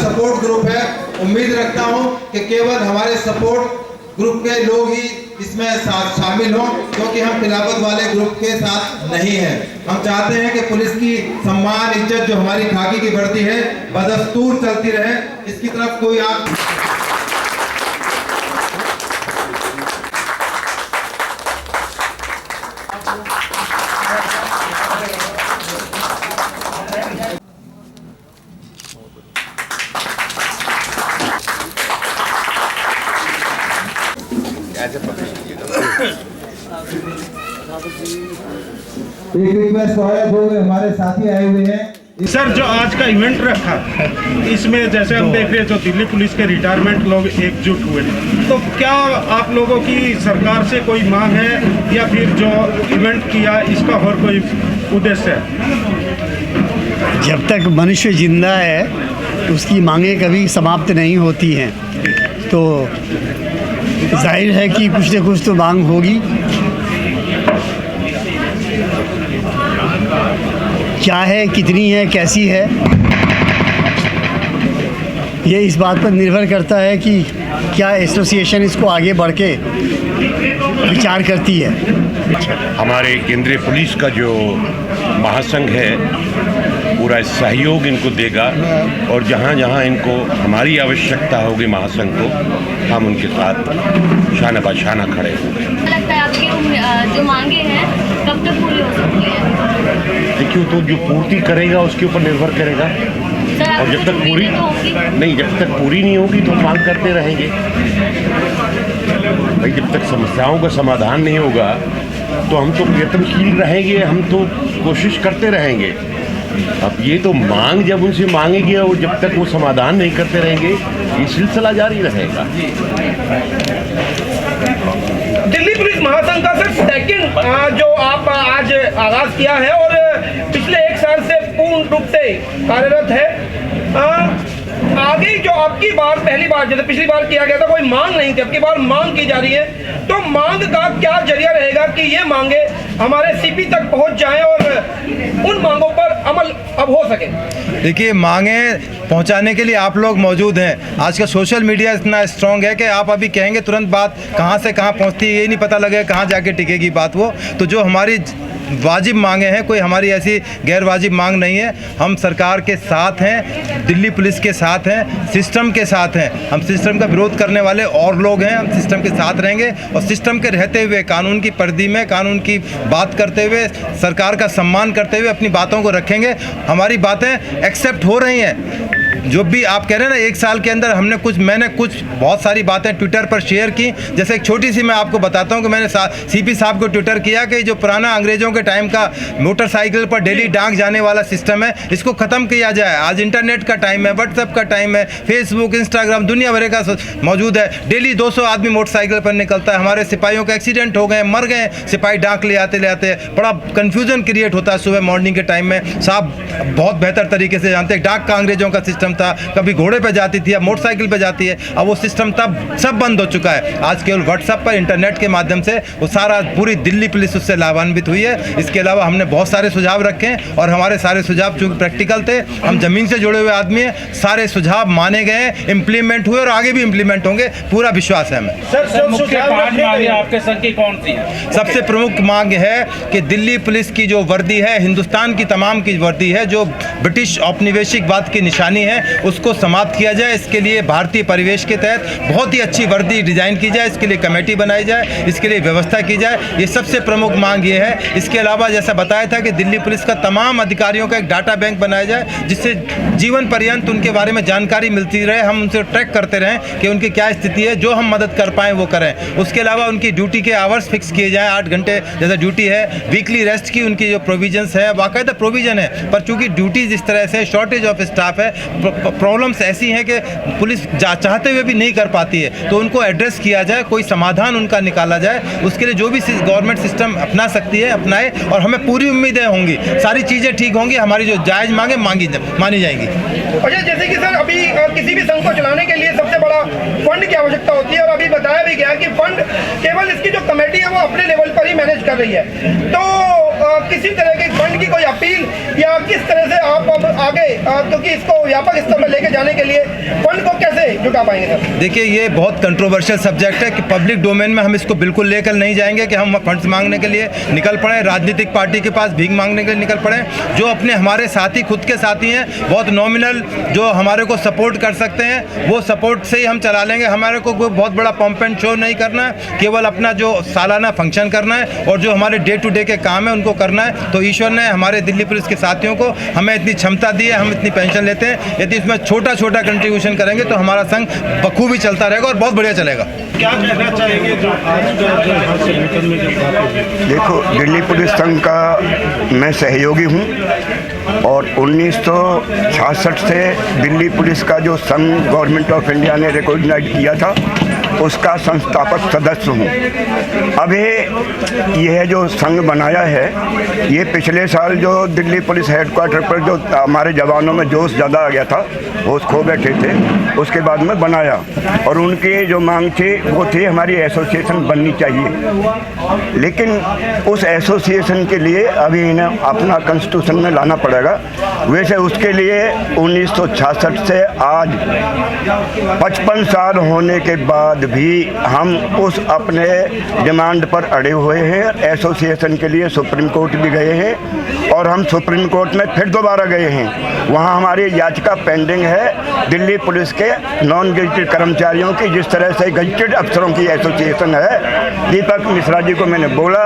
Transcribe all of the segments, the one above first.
Support group है। उम्मीद रखता हूं कि केवल हमारे सपोर्ट ग्रुप के लोग ही इसमें शामिल हों, क्योंकि हम खिलाफत वाले ग्रुप के साथ नहीं हैं। हम चाहते हैं कि पुलिस की सम्मान इज्जत जो हमारी खाकी की वर्दी है बदस्तूर चलती रहे। इसकी तरफ कोई आप एक रिक्वेस्ट है, जो हमारे साथी आए हुए हैं। सर, जो आज का इवेंट रखा इसमें जैसे हम देख रहे हैं, जो दिल्ली पुलिस के रिटायरमेंट लोग एकजुट हुए, तो क्या आप लोगों की सरकार से कोई मांग है या फिर जो इवेंट किया इसका और कोई उद्देश्य है? जब तक मनुष्य जिंदा है उसकी मांगें कभी समाप्त नहीं होती हैं, तो जाहिर है कि कुछ न कुछ तो मांग होगी। क्या है, कितनी है, कैसी है, ये इस बात पर निर्भर करता है कि क्या एसोसिएशन इसको आगे बढ़ के विचार करती है। हमारे केंद्रीय पुलिस का जो महासंघ है पूरा सहयोग इनको देगा, और जहाँ जहाँ इनको हमारी आवश्यकता होगी महासंघ को, हम उनके साथ शाना बाशाना खड़े होंगे। लगता है आपकी जो मांगे हैं कब तक पूरी हो सकती है? देखिए, तो जो पूर्ति करेगा उसके ऊपर निर्भर करेगा, और जब तक पूरी नहीं, जब तक पूरी नहीं होगी तो मांग करते रहेंगे भाई। जब तक समस्याओं का समाधान नहीं होगा तो हम तो यत्नशील रहेंगे, हम तो कोशिश करते रहेंगे। अब ये तो मांग जब उनसे मांगेंगे और जब तक वो समाधान नहीं करते रहेंगे, ये सिलसिला जारी रहेगा। दिल्ली पुलिस महासंघ का सर सेकंड जो आप आज आगाज किया है और पिछले 1 साल से पूर्ण रूप से कार्यरत है। आगे जो आपकी बार पहली बार जैसे पिछली बार किया गया था कोई मांग नहीं थी, अब की बार मांग की जा रही है, तो मांग का क्या जरिया रहेगा कि ये मांगे हमारे सीपी तक पहुंच जाएं और उन मांगों पर अमल अब हो सके? देखिए, मांगे पहुंचाने के लिए आप लोग मौजूद हैं। आज का सोशल मीडिया इतना स्ट्रांग है कि आप अभी कहेंगे तुरंत बात कहां से कहां पहुंचती है, ये नहीं पता लगेगा कहां जाके टिकेगी बात वो। तो जो हमारी वाजिब मांगे हैं, कोई हमारी ऐसी गैर वाजिब मांग नहीं है। हम सरकार के साथ हैं, दिल्ली पुलिस के साथ हैं, सिस्टम के साथ हैं। हम सिस्टम का विरोध करने वाले और लोग हैं, हम सिस्टम के साथ रहेंगे और सिस्टम के रहते हुए कानून की परिधि में कानून की बात करते हुए सरकार का सम्मान करते हुए अपनी बातों को रखेंगे। हमारी बातें एक्सेप्ट हो रही हैं। जो भी आप कह रहे हैं ना, 1 साल के अंदर मैंने कुछ बहुत सारी बातें ट्विटर पर शेयर की। जैसे एक छोटी सी मैं आपको बताता हूं कि मैंने सीपी साहब को ट्विटर किया कि जो पुराना अंग्रेजों के टाइम का मोटरसाइकिल पर डेली डाक जाने वाला सिस्टम है, इसको ख़त्म किया जाए। आज इंटरनेट का टाइम है, व्हाट्सएप का टाइम है, फेसबुक, इंस्टाग्राम, दुनिया भर का मौजूद है। डेली 200 आदमी मोटरसाइकिल पर निकलता है। हमारे सिपाहियों का एक्सीडेंट हो गए, मर गए सिपाही डाक ले आते बड़ा कन्फ्यूज़न क्रिएट होता है सुबह मॉर्निंग के टाइम में। साहब बहुत बेहतर तरीके से जानते हैं, डाक का अंग्रेजों का सिस्टम था, कभी घोड़े पे जाती थी, अब मोटरसाइकिल पे जाती है। अब वो सिस्टम तब सब बंद हो चुका है। आज केवल व्हाट्सएप पर, इंटरनेट के माध्यम से वो सारा पूरी दिल्ली पुलिस उससे लाभान्वित हुई है। इसके अलावा हमने बहुत सारे सुझाव रखे हैं और हमारे सारे सुझाव चूँकि प्रैक्टिकल थे, हम ज़मीन से जुड़े हुए आदमी हैं, सारे सुझाव माने गए, इम्प्लीमेंट हुए और आगे भी इम्प्लीमेंट होंगे, पूरा विश्वास है हमें। आपके संघ की कौन सी है? सबसे प्रमुख मांग है कि दिल्ली पुलिस की जो वर्दी है, हिंदुस्तान की तमाम की वर्दी है, जो ब्रिटिश औपनिवेशिकवाद की निशानी है, उसको समाप्त किया जाए। इसके लिए भारतीय परिवेश के तहत बहुत ही अच्छी वर्दी डिज़ाइन की जाए, इसके लिए कमेटी बनाई जाए, इसके लिए व्यवस्था की जाए। ये सबसे प्रमुख मांग ये है। इसके अलावा जैसा बताया था कि दिल्ली पुलिस का तमाम अधिकारियों का एक डाटा बैंक बनाया जाए, जिससे जीवन पर्यंत उनके बारे में जानकारी मिलती रहे, हम उनसे ट्रैक करते रहें कि उनकी क्या स्थिति है, जो हम मदद कर पाएँ वो करें। उसके अलावा उनकी ड्यूटी के आवर्स फिक्स किए जाएँ, 8 घंटे जैसा ड्यूटी है, वीकली रेस्ट की उनकी जो प्रोविजंस है, बाकायदा प्रोविजन है। पर चूँकि ड्यूटी जिस तरह से शॉर्टेज ऑफ स्टाफ है, प्रॉब्लम्स ऐसी हैं कि पुलिस चाहते हुए भी नहीं कर पाती है, तो उनको एड्रेस किया जाए, कोई समाधान उनका निकाला जाए। उसके लिए जो भी गवर्नमेंट सिस्टम अपना सकती है अपनाए, और हमें पूरी उम्मीदें होंगी, सारी चीज़ें ठीक होंगी, हमारी जो जायज़ मांगे मानी जाएंगी। अच्छा, जैसे कि सर अभी किसी भी संघ को चलाने के लिए सबसे बड़ा फंड की आवश्यकता होती है, और अभी बताया भी गया कि फंड केवल इसकी जो कमेटी है वो अपने लेवल पर ही मैनेज कर रही है। तो किसी तरह के फंड की कोई अपील या किस तरह से आप अब आगे क्योंकि इसको व्यापक स्तर पर लेके जाने के लिए फंड को कैसे जुटा पाएंगे सर? देखिए, ये बहुत कंट्रोवर्शियल सब्जेक्ट है कि पब्लिक डोमेन में हम इसको बिल्कुल लेकर नहीं जाएंगे कि हम फंड्स मांगने के लिए निकल पड़े, राजनीतिक पार्टी के पास भीख मांगने के लिए निकल पड़े। जो अपने हमारे साथी, खुद के साथी हैं, बहुत नॉमिनल जो हमारे को सपोर्ट कर सकते हैं, वो सपोर्ट से ही हम चला लेंगे। हमारे को कोई बहुत बड़ा पंप एंड शो नहीं करना है, केवल अपना जो सालाना फंक्शन करना है और जो हमारे डे टू डे के काम है उनको करना है। तो ईश्वर ने हमारे दिल्ली पुलिस के साथियों को हमें इतनी क्षमता दी है, हम इतनी पेंशन लेते हैं। यदि इसमें छोटा छोटा कंट्रीब्यूशन करेंगे तो हमारा संघ बखूबी चलता रहेगा और बहुत बढ़िया चलेगा। क्या कहना चाहेंगे जो आज का जो यहाँ से निकलने के बाद? देखो, दिल्ली पुलिस संघ का मैं सहयोगी हूँ और 1966 से दिल्ली पुलिस का जो संघ गवर्नमेंट ऑफ इंडिया ने रिकॉग्नाइज किया था उसका संस्थापक सदस्य हूँ। अभी यह जो संघ बनाया है, ये पिछले साल जो दिल्ली पुलिस हेडक्वार्टर पर जो हमारे जवानों में जोश ज़्यादा आ गया था, होश खो बैठे थे, उसके बाद में बनाया। और उनकी जो मांग थी वो थी हमारी एसोसिएशन बननी चाहिए, लेकिन उस एसोसिएशन के लिए अभी इन्हें अपना कॉन्स्टिट्यूशन में लाना पड़ेगा। वैसे उसके लिए 1966 से आज 55 साल होने के बाद भी हम उस अपने डिमांड पर अड़े हुए हैं। एसोसिएशन के लिए सुप्रीम कोर्ट भी गए हैं और हम सुप्रीम कोर्ट में फिर दोबारा गए हैं। वहाँ हमारी याचिका पेंडिंग है दिल्ली पुलिस के नॉन गजेटेड कर्मचारियों की, जिस तरह से गजेटेड अफसरों की एसोसिएशन है। दीपक मिश्रा जी को मैंने बोला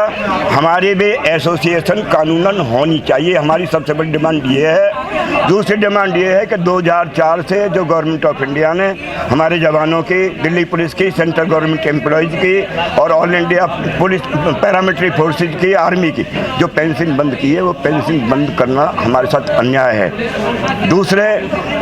हमारी भी एसोसिएशन कानूनन होनी चाहिए, हमारी सबसे बड़ी डिमांड ये है। दूसरी डिमांड ये है कि 2004 से जो गवर्नमेंट ऑफ इंडिया ने हमारे जवानों की, दिल्ली पुलिस की, सेंट्रल गवर्नमेंट एम्प्लॉयज़ की और all India police paramilitary forces की, आर्मी की जो पेंशन बंद की है, वो पेंशन बंद करना हमारे साथ अन्याय है। दूसरे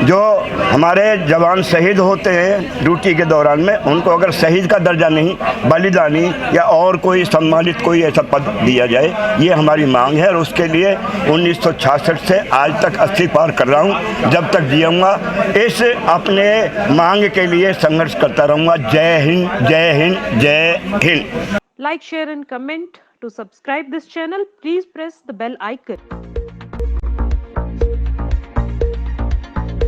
जो हमारे जवान शहीद होते हैं ड्यूटी के दौरान में, उनको अगर शहीद का दर्जा नहीं, बलिदानी या और कोई सम्मानित कोई ऐसा पद दिया जाए, ये हमारी मांग है। और उसके लिए 1966 से आज तक 80 पार कर रहा हूँ। जब तक जीऊँगा इस अपने मांग के लिए संघर्ष करता रहूँगा। जय हिंद, जय हिंद, जय Hind. Like, share and comment. To subscribe this channel, please press the bell icon.